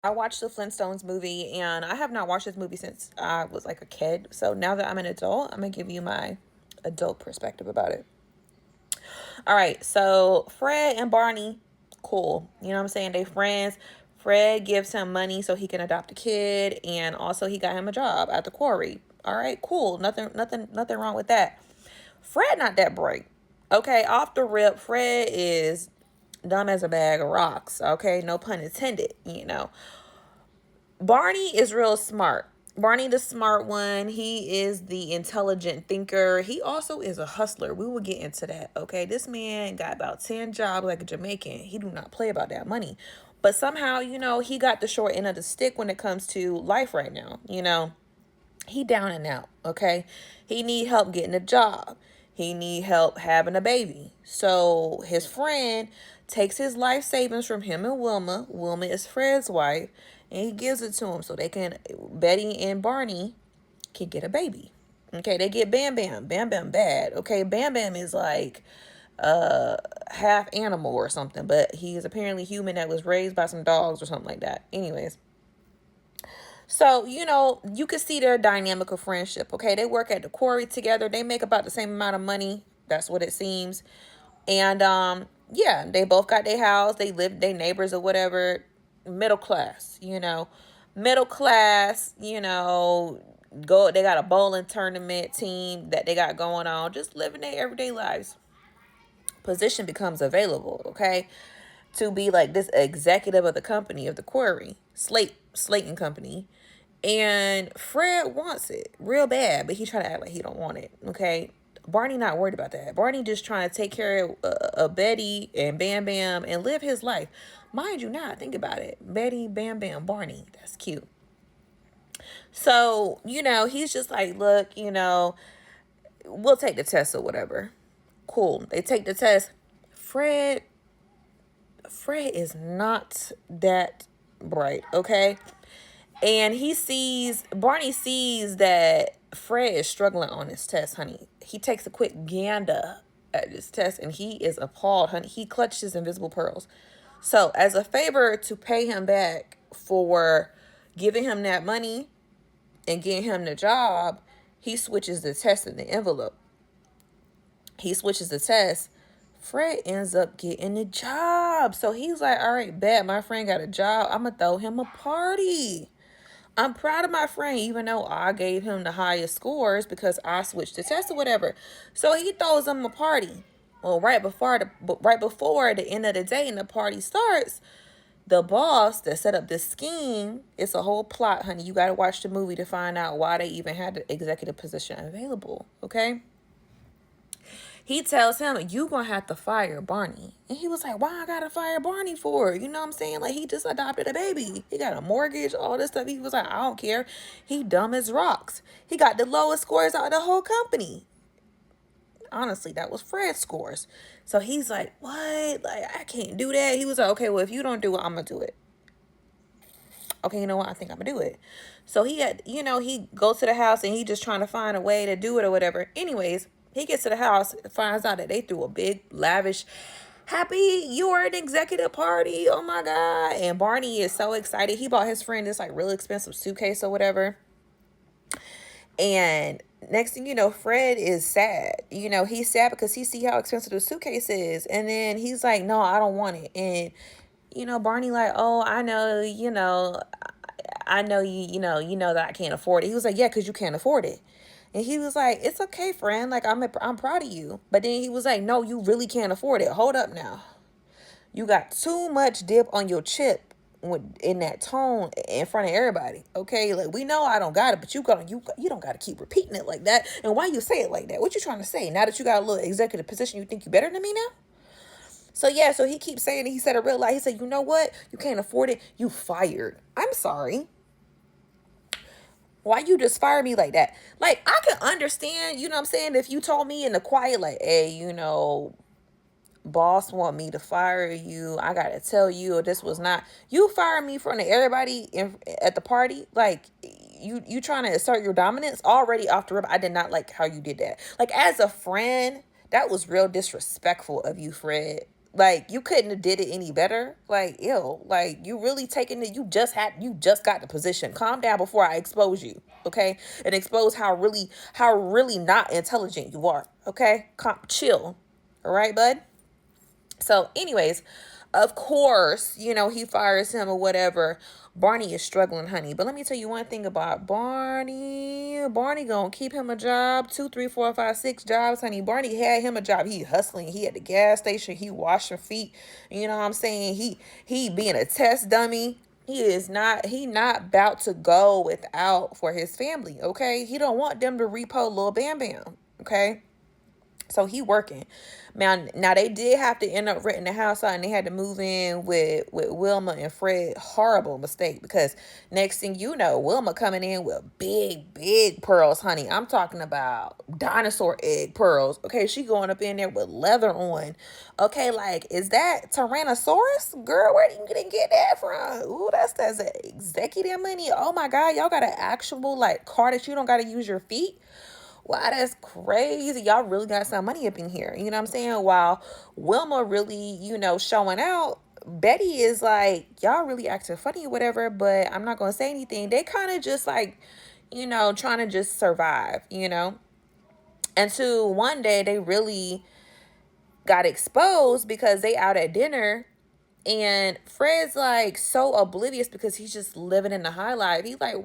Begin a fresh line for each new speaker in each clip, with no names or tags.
I watched the Flintstones movie, and I have not watched this movie since I was like a kid. So now that I'm an adult, I'm gonna give you my adult perspective about it. All right, so Fred and Barney, cool. You know what I'm saying? They friends. Fred gives him money so he can adopt a kid, and also he got him a job at the quarry. All right, cool. Nothing wrong with that. Fred not that bright. Okay, off the rip, Fred is dumb as a bag of rocks. Okay, no pun intended. Barney is real smart. Barney, the smart one, he is the intelligent thinker. He also is a hustler. We will get into that. Okay, this man got about 10 jobs like a Jamaican. He do not play about that money. But somehow, he got the short end of the stick when it comes to life right now. He down and out. Okay, he need help getting a job. He need help having a baby. So his friend takes his life savings from him and Wilma. Wilma is Fred's wife, and he gives it to him so they can, Betty and Barney can get a baby. Okay, they get Bam Bam. Bam Bam bad. Okay, Bam Bam is like half animal or something, but he is apparently human that was raised by some dogs or something like that. Anyways, so, you can see their dynamic of friendship. Okay, they work at the quarry together. They make about the same amount of money. That's what it seems. And yeah, they both got their house. They live their neighbors or whatever. Middle class, middle class. Go. They got a bowling tournament team that they got going on. Just living their everyday lives. Position becomes available. Okay, to be like this executive of the company of the quarry, Slayton Company. And Fred wants it real bad, but he trying to act like he don't want it. Okay, Barney not worried about that. Barney just trying to take care of Betty and Bam Bam and live his life. Mind you, not think about it. Betty, Bam Bam, Barney. That's cute. So he's just like, look, we'll take the test or whatever. Cool. They take the test. Fred Fred is not that bright, okay? And Barney sees that Fred is struggling on his test, honey. He takes a quick gander at his test and he is appalled, honey. He clutched his invisible pearls. So, as a favor to pay him back for giving him that money and getting him the job, he switches the test in the envelope. He switches the test. Fred ends up getting the job. So he's like, all right, bet my friend got a job. I'm going to throw him a party. I'm proud of my friend, even though I gave him the highest scores because I switched the test or whatever. So he throws him a party. Well, right before the end of the day and the party starts, the boss that set up this scheme, it's a whole plot, honey. You got to watch the movie to find out why they even had the executive position available, okay? He tells him, you gonna have to fire Barney. And he was like, why I gotta fire Barney for? You know what I'm saying? Like, he just adopted a baby. He got a mortgage, all this stuff. He was like, I don't care. He dumb as rocks. He got the lowest scores out of the whole company. Honestly, that was Fred's scores. So he's like, what? Like, I can't do that. He was like, okay, well, if you don't do it, I'm gonna do it. Okay, you know what? I think I'm gonna do it. So he goes to the house and he just trying to find a way to do it or whatever. Anyways, he gets to the house, finds out that they threw a big, lavish, happy, you're an executive party. Oh my God. And Barney is so excited. He bought his friend this like really expensive suitcase or whatever. And next thing you know, Fred is sad. He's sad because he see how expensive the suitcase is. And then he's like, no, I don't want it. And, Barney like, oh, I know, I know you know that I can't afford it. He was like, yeah, because you can't afford it. And he was like, it's okay, friend. Like, I'm proud of you. But then he was like, no, you really can't afford it. Hold up now. You got too much dip on your chip in that tone in front of everybody. Okay, like, we know I don't got it, but you don't got to keep repeating it like that. And why you say it like that? What you trying to say? Now that you got a little executive position, you think you better than me now? So yeah, so he keeps saying it. He said a real lie. He said, you know what? You can't afford it. You fired. I'm sorry. Why you just fire me like that? Like, I can understand, you know what I'm saying, if you told me in the quiet, like, hey, boss want me to fire you. I gotta tell you, this was not, you fire me in front of everybody at the party. Like, you trying to assert your dominance already off the rip. I did not like how you did that. Like, as a friend, that was real disrespectful of you, Fred. Like, you couldn't have did it any better. Like, ew. Like, you really taking it. You just got the position. Calm down before I expose you. Okay. And expose how really not intelligent you are. Okay. Chill. All right, bud. So, anyways, of course, he fires him or whatever. Barney is struggling, honey. But let me tell you one thing about Barney. Barney gonna keep him a job. 2, 3, 4, 5, 6 jobs, honey. Barney had him a job. He hustling. He at the gas station. He washing feet. You know what I'm saying? He being a test dummy. He not about to go without for his family, okay? He don't want them to repo Lil Bam Bam, okay? So he working. Now they did have to end up renting the house out, and they had to move in with Wilma and Fred. Horrible mistake, because next thing you know, Wilma coming in with big pearls, honey. I'm talking about dinosaur egg pearls. Okay, she going up in there with leather on. Okay, like, is that Tyrannosaurus? Girl, where didn't get that from? Ooh, that's executive money. Oh my God, y'all got an actual like car that you don't got to use your feet. Wow, that's crazy. Y'all really got some money up in here. You know what I'm saying? While Wilma really, showing out, Betty is like, y'all really acting funny or whatever, but I'm not going to say anything. They kind of just like, trying to just survive. Until one day they really got exposed because they out at dinner. And Fred's like so oblivious because he's just living in the high life. He's like,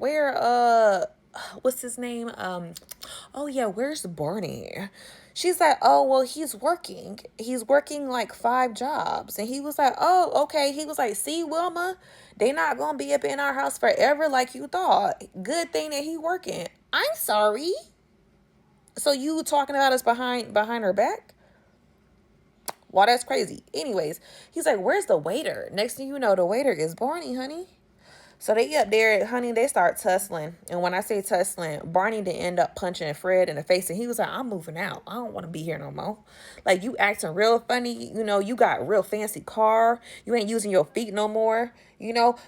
what's his name? Oh yeah, where's Barney? She's like, oh, well, he's working. He's working like 5 jobs. And he was like, oh, okay. He was like, see, Wilma, they not going to be up in our house forever like you thought. Good thing that he working. I'm sorry. So you talking about us behind her back? Wow, that's crazy. Anyways, he's like, where's the waiter? Next thing you know, the waiter is Barney, honey. So they up there, honey, they start tussling. And when I say tussling, Barney did end up punching Fred in the face. And he was like, I'm moving out. I don't want to be here no more. Like, you acting real funny. You got real fancy car. You ain't using your feet no more.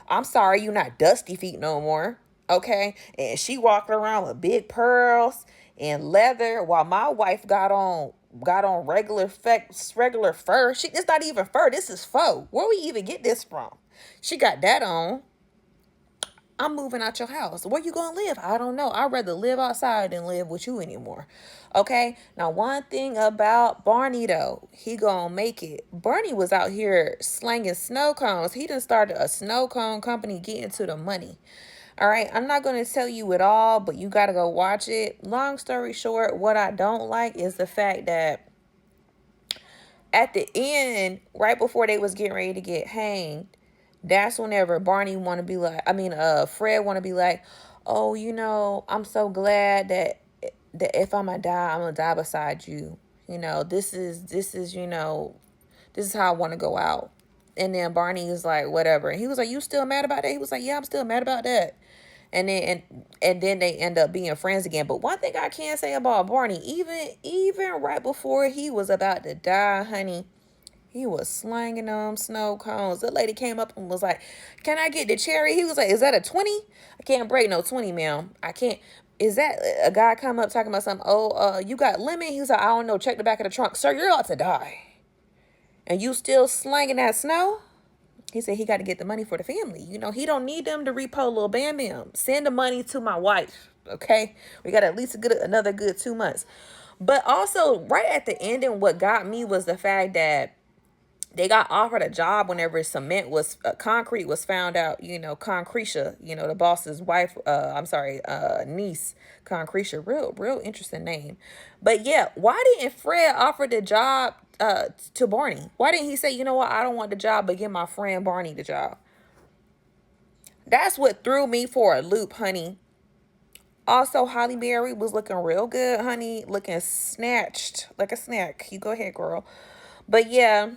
I'm sorry, you not dusty feet no more. Okay? And she walked around with big pearls and leather while my wife got on regular fur. It's not even fur. This is faux. Where we even get this from? She got that on. I'm moving out your house. Where you gonna live? I don't know. I'd rather live outside than live with you anymore. Okay? Now, one thing about Barney, though, he gonna make it. Barney was out here slanging snow cones. He done started a snow cone company getting to the money. All right? I'm not gonna tell you it all, but you gotta go watch it. Long story short, what I don't like is the fact that at the end, right before they was getting ready to get hanged, that's whenever Barney want to be like, Fred want to be like, oh, I'm so glad that if I'm gonna die, I'm gonna die beside you. This is how I want to go out. And then Barney is like, whatever. And he was like, you still mad about that? He was like, yeah, I'm still mad about that. And then they end up being friends again. But one thing I can say about Barney, even right before he was about to die, honey, he was slanging them snow cones. The lady came up and was like, can I get the cherry? He was like, is that a 20? I can't break no 20, ma'am. I can't. Is that a guy come up talking about something? Oh, you got lemon? He was like, I don't know. Check the back of the trunk. Sir, you're about to die. And you still slanging that snow? He said he got to get the money for the family. He don't need them to repo Lil Bam Bam. Send the money to my wife, okay? We got at least another good 2 months. But also, right at the end, and what got me was the fact that they got offered a job whenever concrete was found out, Concretia, the boss's wife, niece, Concretia, real interesting name. But yeah, why didn't Fred offer the job to Barney? Why didn't he say, you know what, I don't want the job, but give my friend Barney the job? That's what threw me for a loop, honey. Also, Holly Berry was looking real good, honey, looking snatched like a snack. You go ahead, girl. But yeah,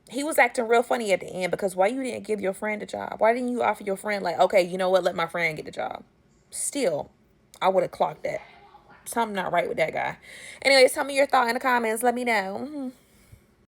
he was acting real funny at the end because why you didn't give your friend a job? Why didn't you offer your friend, like, okay, you know what, let my friend get the job? Still, I would have clocked that. Something not right with that guy. Anyways, tell me your thought in the comments. Let me know.